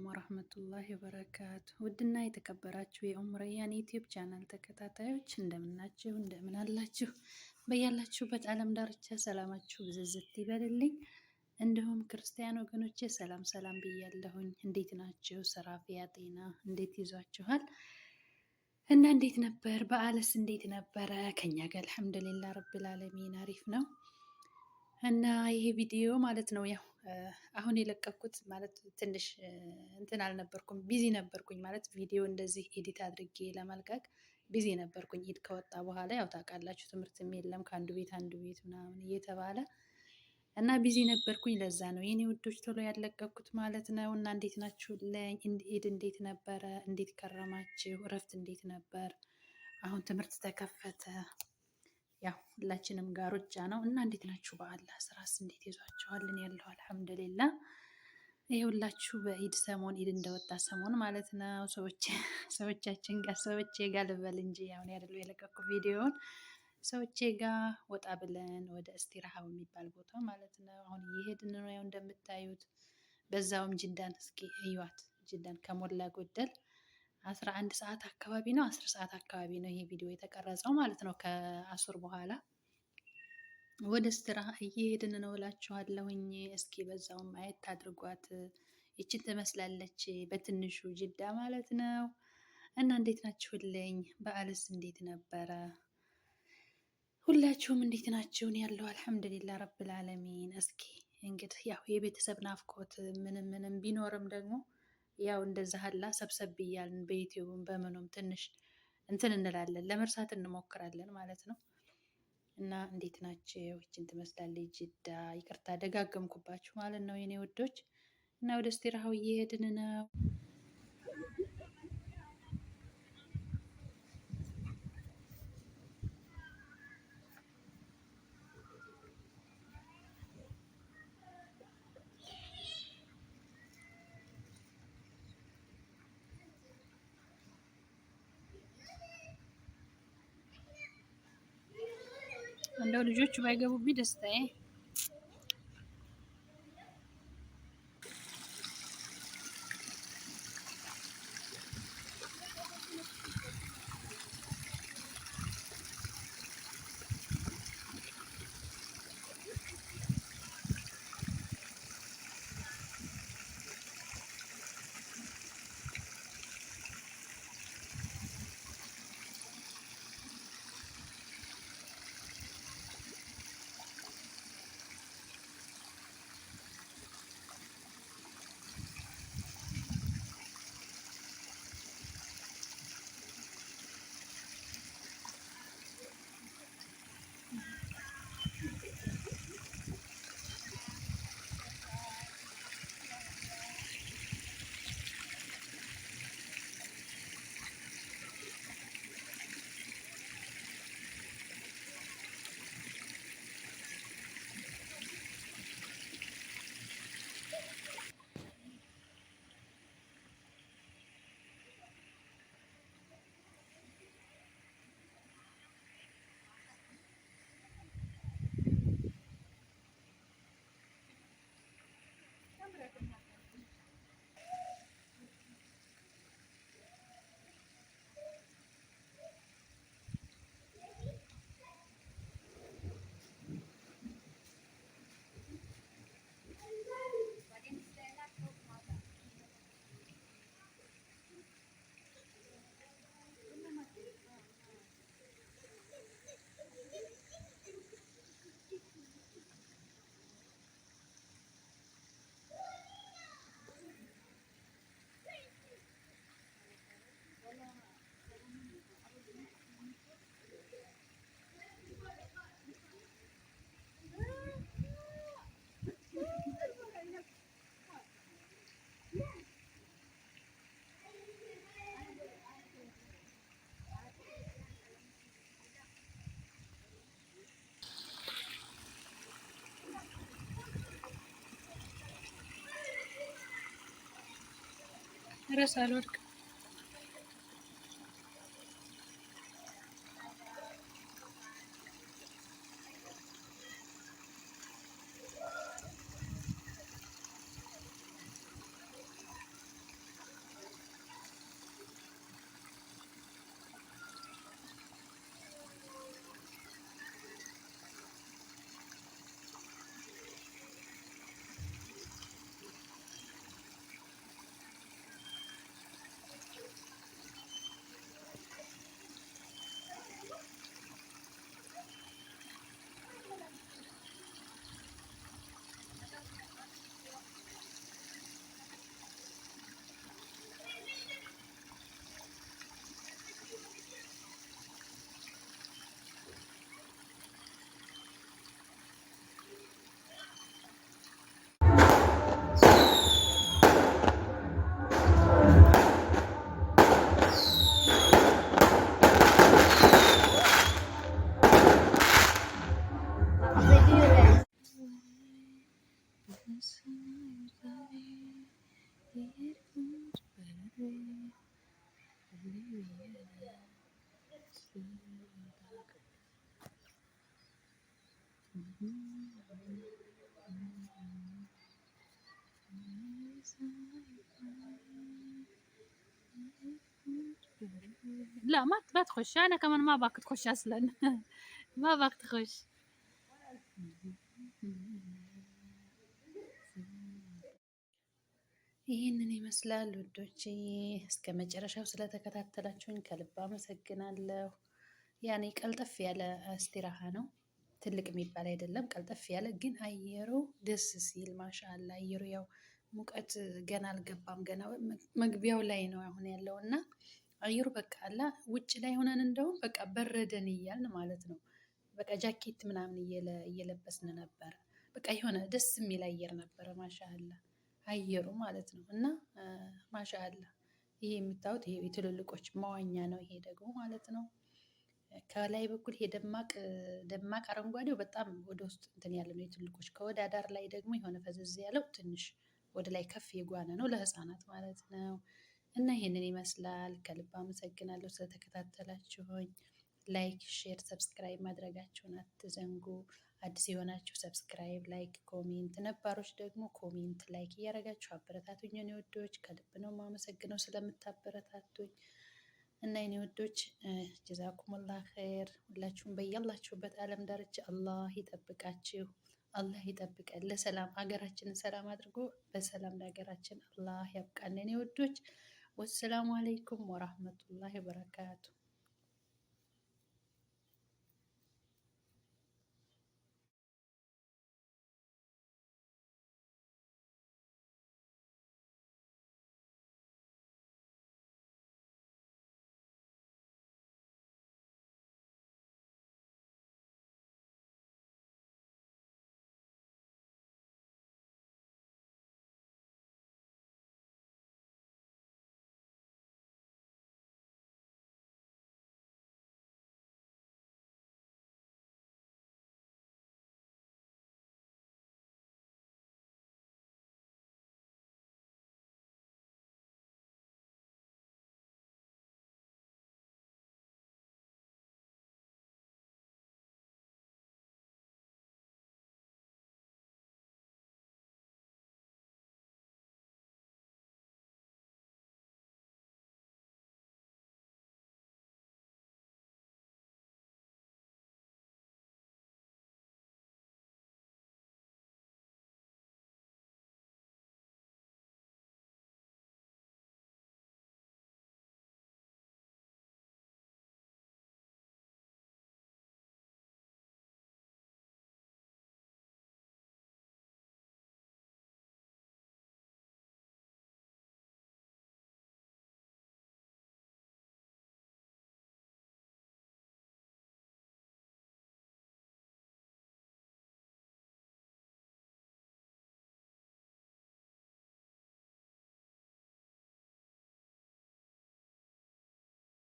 አለይኩም ወራህመቱላሂ ወበረካቱ። ውድና የተከበራችሁ የኡምረያን ዩቲዩብ ቻናል ተከታታዮች እንደምናችሁ፣ እንደምን አላችሁ? በያላችሁበት ዓለም ዳርቻ ሰላማችሁ ብዝዝት ይበልልኝ። እንዲሁም ክርስቲያን ወገኖቼ ሰላም ሰላም ብያለሁኝ። እንዴት ናችሁ? ስራ፣ ፊያ፣ ጤና እንዴት ይዟችኋል? እና እንዴት ነበር በዓልስ? እንዴት ነበረ? ከኛ ጋር አልሐምዱሊላህ ረብል ዓለሚን አሪፍ ነው። እና ይሄ ቪዲዮ ማለት ነው ያው አሁን የለቀኩት ማለት ትንሽ እንትን አልነበርኩም፣ ቢዚ ነበርኩኝ። ማለት ቪዲዮ እንደዚህ ኤዲት አድርጌ ለመልቀቅ ቢዚ ነበርኩኝ። ኢድ ከወጣ በኋላ ያው ታውቃላችሁ ትምህርትም የለም ከአንዱ ቤት አንዱ ቤት ምናምን እየተባለ እና ቢዚ ነበርኩኝ። ለዛ ነው የኔ ውዶች ቶሎ ያለቀኩት ማለት ነው። እና እንዴት ናችሁልኝ? ኢድ እንዴት ነበረ? እንዴት ከረማችሁ? እረፍት እንዴት ነበር? አሁን ትምህርት ተከፈተ። ያው ሁላችንም ጋር ሩጫ ነው እና እንዴት ናችሁ? በአላህ ስራስ እንዴት ይዟችኋልን? ያለው አልሐምዱሊላህ። ይሄ ሁላችሁ በኢድ ሰሞን ኢድ እንደወጣ ሰሞን ማለት ነው ሰዎቻችን ጋር ሰዎቼ ጋር ልበል እንጂ አሁን ያደለው የለቀኩ ቪዲዮውን ሰዎቼ ጋር ወጣ ብለን ወደ እስቲራሃ የሚባል ቦታ ማለት ነው አሁን እየሄድን ነው። ያው እንደምታዩት በዛውም ጅዳን እስኪ እዩዋት። ጅዳን ከሞላ ጎደል 11 ሰዓት አካባቢ ነው 10 ሰዓት አካባቢ ነው ይሄ ቪዲዮ የተቀረጸው ማለት ነው። ከአሱር በኋላ ወደ እስቲራሃ እየሄድን ነው እላችኋለሁኝ። እስኪ በዛውም ማየት አድርጓት። ይችን ትመስላለች በትንሹ ጅዳ ማለት ነው። እና እንዴት ናችሁልኝ? በዓልስ እንዴት ነበረ? ሁላችሁም እንዴት ናችሁን? ያለው አልሐምዱሊላህ ረብል ዓለሚን። እስኪ እንግዲህ ያው የቤተሰብ ናፍቆት ምንም ምንም ቢኖርም ደግሞ ያው እንደዛ ሀላ ሰብሰብ እያልን በዩቲዩብም በምኑም ትንሽ እንትን እንላለን፣ ለመርሳት እንሞክራለን ማለት ነው። እና እንዴት ናቸው? ይችን ትመስላለች ጅዳ። ይቅርታ ደጋገምኩባችሁ ማለት ነው የኔ ውዶች። እና ወደ እስቲራሃው እየሄድን ነው። እንደው ልጆቹ ባይገቡብኝ ደስታዬ። ረስ አልወድቅ لا ما تخش، انا كمان ما باك تخش اصلا. ما باك تخش. ይህንን ይመስላል ውዶቼ። እስከ መጨረሻው ስለተከታተላችሁኝ ከልብ አመሰግናለሁ። ያኔ ቀልጠፍ ያለ እስቲራሃ ነው፣ ትልቅ የሚባል አይደለም። ቀልጠፍ ያለ ግን አየሩ ደስ ሲል ማሻአላ። አየሩ ያው ሙቀት ገና አልገባም፣ ገና መግቢያው ላይ ነው አሁን ያለው እና አየሩ በቃ አላ ውጭ ላይ ሆነን እንደውም በቃ በረደን እያልን ማለት ነው። በቃ ጃኬት ምናምን እየለበስን ነበረ። በቃ የሆነ ደስ የሚል አየር ነበረ። ማሻአላ አየሩ ማለት ነው። እና ማሻአላ ይሄ የምታዩት ይሄ የትልልቆች መዋኛ ነው። ይሄ ደግሞ ማለት ነው ከላይ በኩል ይሄ ደማቅ አረንጓዴው በጣም ወደ ውስጥ እንትን ያለ ነው የትልቆች። ከወደ ዳር ላይ ደግሞ የሆነ ፈዘዝ ያለው ትንሽ ወደ ላይ ከፍ የጓነ ነው ለህፃናት ማለት ነው። እና ይሄንን ይመስላል። ከልብ አመሰግናለሁ ስለተከታተላችሁኝ። ላይክ፣ ሼር፣ ሰብስክራይብ ማድረጋችሁን አትዘንጉ። አዲስ የሆናችሁ ሰብስክራይብ፣ ላይክ፣ ኮሜንት፣ ነባሮች ደግሞ ኮሜንት፣ ላይክ እያደረጋችሁ አበረታቱኝ። የኔ ወዶች ከልብ ነው የማመሰግነው ስለምታበረታቱኝ። እና የኔ ወዶች ጀዛኩሙላህ ኸይር። ሁላችሁም በያላችሁበት ዓለም ዳርቻ አላህ ይጠብቃችሁ፣ አላህ ይጠብቀን። ለሰላም ሀገራችንን ሰላም አድርጎ በሰላም ለሀገራችን አላህ ያብቃን። የኔ ወዶች ወሰላሙ አለይኩም ወራህመቱላሂ ወበረካቱ።